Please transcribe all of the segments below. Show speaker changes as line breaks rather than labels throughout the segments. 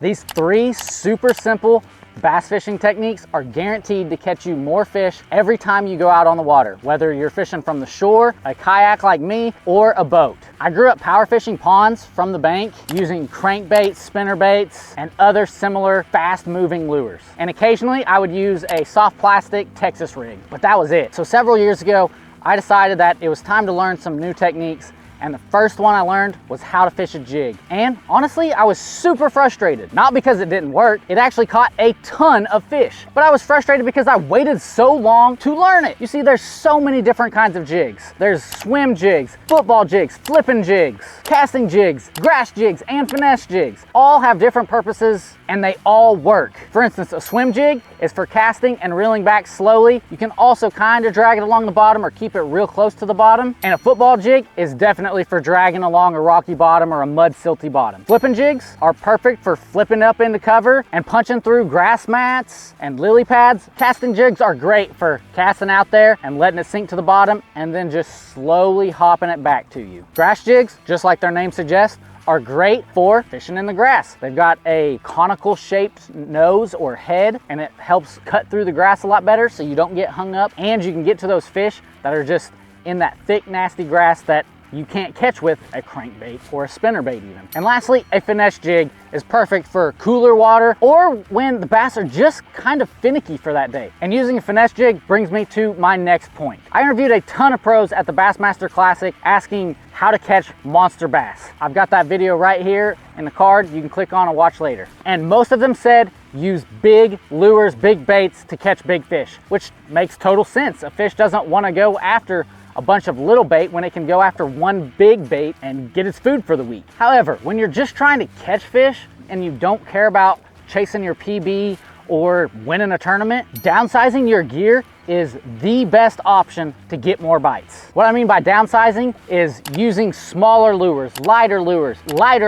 These 3 super simple bass fishing techniques are guaranteed to catch you more fish every time you go out on the water, whether you're fishing from the shore, a kayak like me, or a boat. I grew up power fishing ponds from the bank using crankbaits, spinnerbaits, and other similar fast moving lures. And occasionally I would use a soft plastic Texas rig, but that was it. So several years ago, I decided that it was time to learn some new techniques, and the first one I learned was how to fish a jig. And honestly, I was super frustrated. Not because it didn't work, it actually caught a ton of fish. But I was frustrated because I waited so long to learn it. You see, there's so many different kinds of jigs. There's swim jigs, football jigs, flipping jigs, casting jigs, grass jigs, and finesse jigs. All have different purposes and they all work. For instance, a swim jig is for casting and reeling back slowly. You can also kind of drag it along the bottom or keep it real close to the bottom. And a football jig is definitely for dragging along a rocky bottom or a mud silty bottom. Flipping jigs are perfect for flipping up into cover and punching through grass mats and lily pads. Casting jigs are great for casting out there and letting it sink to the bottom and then just slowly hopping it back to you. Grass jigs, just like their name suggests, are great for fishing in the grass. They've got a conical shaped nose or head, and it helps cut through the grass a lot better so you don't get hung up, and you can get to those fish that are just in that thick, nasty grass that you can't catch with a crankbait or a spinnerbait even. And lastly, a finesse jig is perfect for cooler water or when the bass are just kind of finicky for that day. And using a finesse jig brings me to my next point. I interviewed a ton of pros at the Bassmaster Classic asking how to catch monster bass. I've got that video right here in the card you can click on and watch later. And most of them said use big lures, big baits to catch big fish, which makes total sense. A fish doesn't want to go after a bunch of little bait when it can go after one big bait and get its food for the week. However, when you're just trying to catch fish and you don't care about chasing your PB or winning a tournament, downsizing your gear is the best option to get more bites. What I mean by downsizing is using smaller lures, lighter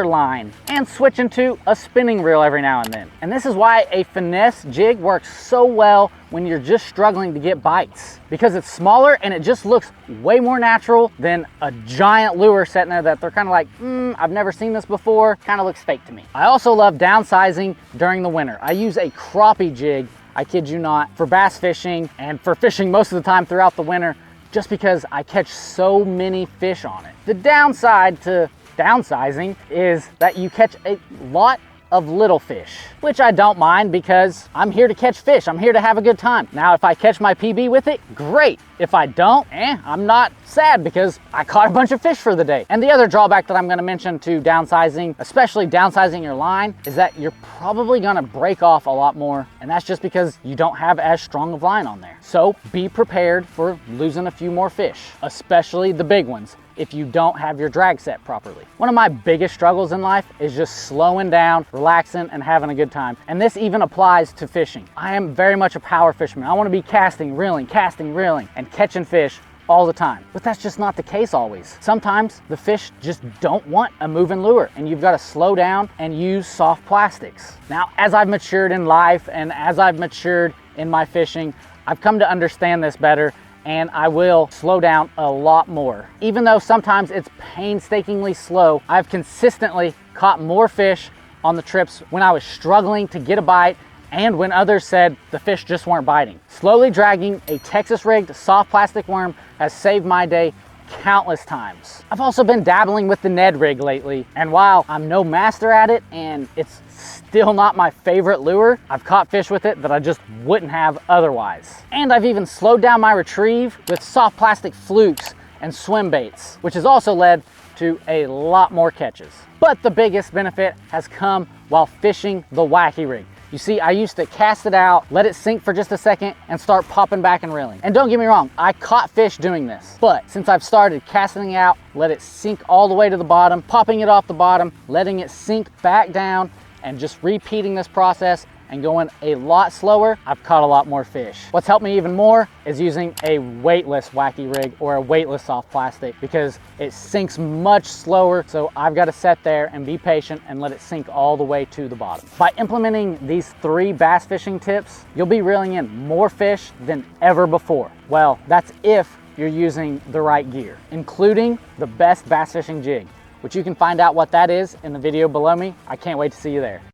line, and switching to a spinning reel every now and then. And this is why a finesse jig works so well when you're just struggling to get bites, because it's smaller and it just looks way more natural than a giant lure sitting there that they're kind of like, I've never seen this before, kind of looks fake to me. I also love downsizing during the winter. I use a crappie jig, I kid you not, for bass fishing and for fishing most of the time throughout the winter, just because I catch so many fish on it. The downside to downsizing is that you catch a lot of little fish, which I don't mind because I'm here to catch fish. I'm here to have a good time. Now, if I catch my PB with it, great. If I don't, I'm not sad because I caught a bunch of fish for the day. And the other drawback that I'm gonna mention to downsizing, especially downsizing your line, is that you're probably gonna break off a lot more. And that's just because you don't have as strong of line on there. So be prepared for losing a few more fish, especially the big ones, if you don't have your drag set properly. One of my biggest struggles in life is just slowing down, relaxing, and having a good time. And this even applies to fishing. I am very much a power fisherman. I want to be casting, reeling, and catching fish all the time. But that's just not the case always. Sometimes the fish just don't want a moving lure and you've got to slow down and use soft plastics. Now, as I've matured in life and as I've matured in my fishing, I've come to understand this better, and I will slow down a lot more. Even though sometimes it's painstakingly slow, I've consistently caught more fish on the trips when I was struggling to get a bite and when others said the fish just weren't biting. Slowly dragging a Texas rigged soft plastic worm has saved my day countless times. I've also been dabbling with the Ned rig lately, and while I'm no master at it and it's still not my favorite lure, I've caught fish with it that I just wouldn't have otherwise. And I've even slowed down my retrieve with soft plastic flukes and swim baits, which has also led to a lot more catches. But the biggest benefit has come while fishing the wacky rig. You see, I used to cast it out, let it sink for just a second, and start popping back and reeling. And don't get me wrong, I caught fish doing this. But since I've started casting it out, let it sink all the way to the bottom, popping it off the bottom, letting it sink back down, and just repeating this process and going a lot slower, I've caught a lot more fish. What's helped me even more is using a weightless wacky rig or a weightless soft plastic, because it sinks much slower, so I've got to sit there and be patient and let it sink all the way to the bottom. By implementing these 3 bass fishing tips, you'll be reeling in more fish than ever before. Well, that's if you're using the right gear, including the best bass fishing jig, which you can find out what that is in the video below me. I can't wait to see you there.